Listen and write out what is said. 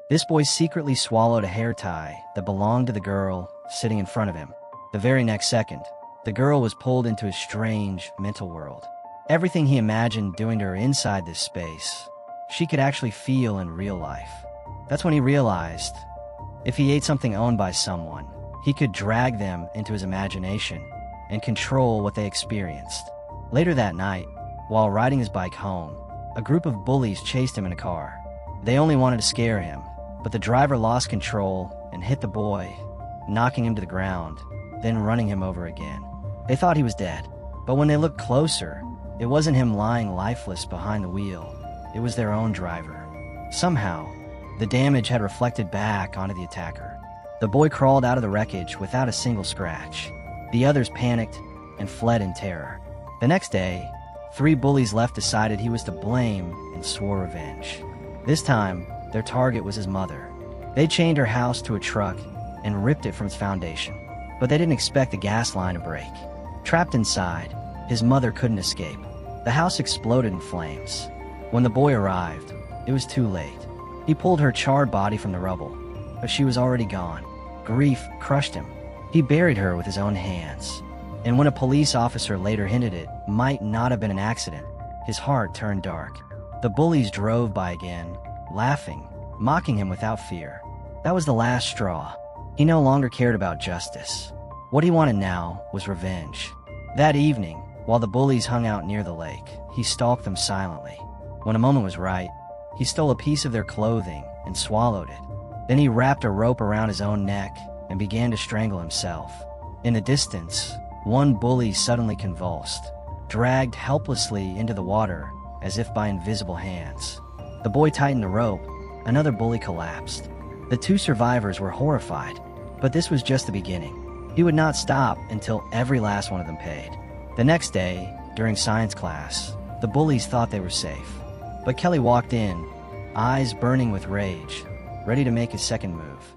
This boy secretly swallowed a hair tie that belonged to the girl sitting in front of him. The very next second, the girl was pulled into a strange mental world. Everything he imagined doing to her inside this space, she could actually feel in real life. That's when he realized, if he ate something owned by someone, he could drag them into his imagination and control what they experienced. Later that night, while riding his bike home, a group of bullies chased him in a car. They only wanted to scare him, but the driver lost control and hit the boy, knocking him to the ground, then running him over again. They thought he was dead, but when they looked closer, it wasn't him lying lifeless behind the wheel. It was their own driver. Somehow, the damage had reflected back onto the attacker. The boy crawled out of the wreckage without a single scratch. The others panicked and fled in terror. The next day, 3 bullies left decided he was to blame and swore revenge. This time, their target was his mother. They chained her house to a truck and ripped it from its foundation. But they didn't expect the gas line to break. Trapped inside, his mother couldn't escape. The house exploded in flames. When the boy arrived, it was too late. He pulled her charred body from the rubble, but she was already gone. Grief crushed him. He buried her with his own hands. And when a police officer later hinted it might not have been an accident, his heart turned dark. The bullies drove by again, laughing, mocking him without fear. That was the last straw. He no longer cared about justice. What he wanted now was revenge. That evening, while the bullies hung out near the lake, he stalked them silently. When a moment was right, he stole a piece of their clothing and swallowed it. Then he wrapped a rope around his own neck and began to strangle himself. In the distance, one bully suddenly convulsed, dragged helplessly into the water as if by invisible hands. The boy tightened the rope. Another bully collapsed. The 2 survivors were horrified, but this was just the beginning. He would not stop until every last one of them paid. The next day, during science class, the bullies thought they were safe. But Kelly walked in, eyes burning with rage, ready to make his second move.